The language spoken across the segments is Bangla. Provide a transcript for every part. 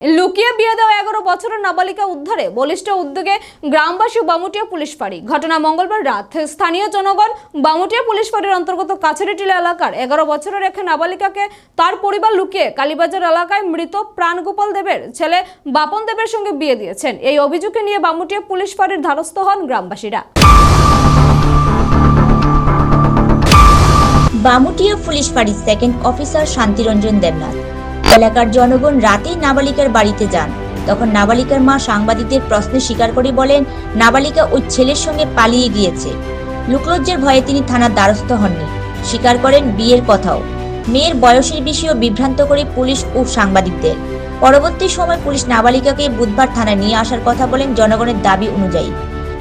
লুকিয়ে বিয়ে দেওয়া 11 বছরের নাবালিকা উদ্ধারে বলিষ্ঠ উদ্যোগে গ্রামবাসী বামুটিয়া পুলিশ ফাঁড়ি। ঘটনা মঙ্গলবার রাত। স্থানীয় জনগণ বামুটিয়া পুলিশ ফাঁড়ির অন্তর্গত কাছারিটিলা এলাকার 11 বছরের এক নাবালিকাকে তার পরিবার লুকিয়ে কালীবাজার এলাকায় মৃত প্রাণগোপাল দেবের ছেলে বাপন দেবের সঙ্গে বিয়ে দিয়েছেন। এই অভিযোগকে নিয়ে বামুটিয়া পুলিশ ফাঁড়ির ধারস্থ হন গ্রামবাসীরা। বামুটিয়া পুলিশ ফাঁড়ির সেকেন্ড অফিসার শান্তিরঞ্জন দেবনাথ এলাকার জনগণ রাতেই নাবালিকার বাড়িতে যান। তখন নাবালিকার মা সাংবাদিকদের প্রশ্নে স্বীকার করে বলেন নাবালিকা ওই ছেলের সঙ্গে পালিয়ে গিয়েছে। লোকলজ্জার ভয়ে তিনি থানার দ্বারস্থ হননি। স্বীকার করেন বিয়ের কথাও। মেয়ের বয়সের বিষয়েও বিভ্রান্ত করে পুলিশ ও সাংবাদিকদের। পরবর্তী সময় পুলিশ নাবালিকাকে বুধবার থানায় নিয়ে আসার কথা বলেন জনগণের দাবি অনুযায়ী,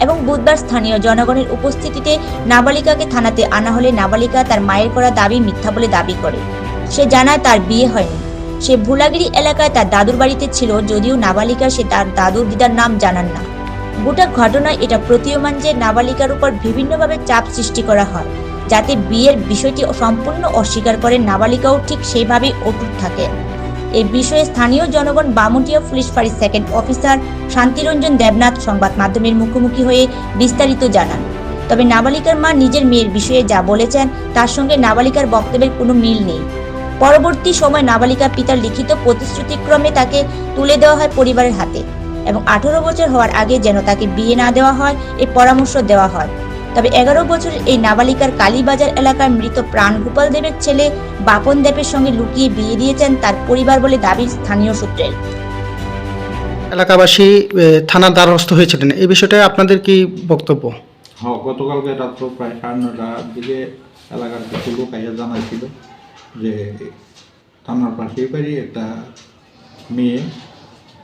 এবং বুধবার স্থানীয় জনগণের উপস্থিতিতে নাবালিকাকে থানাতে আনা হলে নাবালিকা তার মায়ের করা দাবি মিথ্যা বলে দাবি করে। সে জানায় তার বিয়ে হয়নি। সে ভুলাগিরি এলাকায় তার দাদুর বাড়িতে ছিল, যদিও নাবালিকা সে তার দাদুর দিদার নাম জানান না। গোটা ঘটনায় এটা প্রতীয়মান যে নাবালিকার উপর বিভিন্নভাবে চাপ সৃষ্টি করা হয় যাতে বিয়ের বিষয়টি সম্পূর্ণ অস্বীকার করেন। নাবালিকাও ঠিক সেইভাবেই অটুট থাকেন। এই বিষয়ে স্থানীয় জনগণ বামুটিয়া পুলিশ ফাঁড়ির সেকেন্ড অফিসার শান্তিরঞ্জন দেবনাথ সংবাদ মাধ্যমের মুখোমুখি হয়ে বিস্তারিত জানান। তবে নাবালিকার মা নিজের মেয়ের বিষয়ে যা বলেছেন তার সঙ্গে নাবালিকার বক্তব্যের কোনো মিল নেই। পরবর্তী সময় নাবালিকার পিতার লিখিত প্রতিশ্রুতিক্রমে তাকে তুলে দেওয়া হয় পরিবারের হাতে, এবং 18 বছর হওয়ার আগে যেন তাকে বিয়ে না দেওয়া হয় এই পরামর্শ দেওয়া হয়। তবে 11 বছরের এই নাবালিকার কালীবাজার এলাকার মৃত প্রাণগোপাল দেবের ছেলে বাপন দেবের সঙ্গে লুকিয়ে বিয়ে দিয়েছেন তার পরিবার বলে দাবি স্থানীয় সূত্রের। এলাকাবাসী থানার দ্বারস্থ হয়েছিলেন, এই বিষয়টা আপনাদের কি বক্তব্য? হ্যাঁ, গতকালকে রাত্র প্রায় 9:30টার দিকে এলাকার কিছু লোক আইয়া জানাইছিল যে থানার পাশেই বাড়ি একটা মেয়ে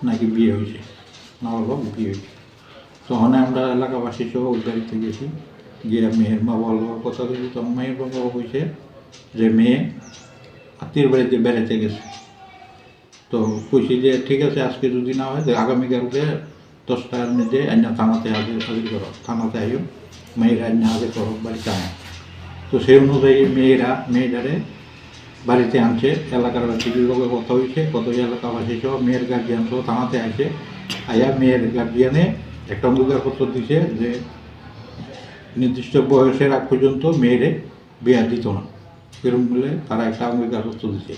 নাকি বিয়ে হয়েছে, নাবালক বিয়ে হয়েছে। তখন আমরা এলাকাবাসী সহ ওই বাড়িতে গেছি, গিয়ে মেয়ের মা বাবার কথা বলছি। তখন মেয়ের বাবা হয়েছে যে মেয়ে আত্মীয় বাড়িতে বেড়াতে গেছে। তো কইছি যে ঠিক আছে, আজকে যদি না হয় আগামীকালকে 10টার মধ্যে আইনা থানাতে হাজির করো, থানাতে আইও, মেয়েরা আইনা হাজির করো বাড়িতে আনো। তো সেই অনুযায়ী মেয়েটারে বাড়িতে আনছে। এলাকার বাসীদের লোকের কথা হয়েছে, কত এলাকাবাসী সহ মেয়ের গার্জিয়ান সহ থানাতে আসে। আয়া মেয়ের গার্জিয়ানে একটা অঙ্গীকারপত্র দিছে যে নির্দিষ্ট বয়সের আগ পর্যন্ত মেয়েরে বিয়া দিত না, এরকম বলে তারা একটা অঙ্গীকারপত্র দিছে।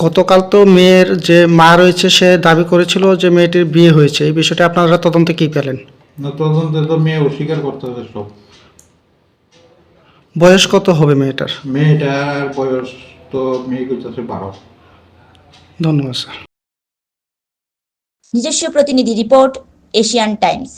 গতকাল তো মেয়ের যে মা রয়েছে সে দাবি করেছিল যে মেয়েটির বিয়ে হয়েছে, এই বিষয়টা আপনারা তদন্তে কি পেলেন? না, তদন্তে তো মেয়ে অস্বীকার করতে হবে সব। বয়স কত হবে মেয়েটার? মেয়েটার বয়স তো মেয়ে করতেছে 12। ধন্যবাদ স্যার। নিজস্ব প্রতিনিধি রিপোর্ট, এশিয়ান টাইমস।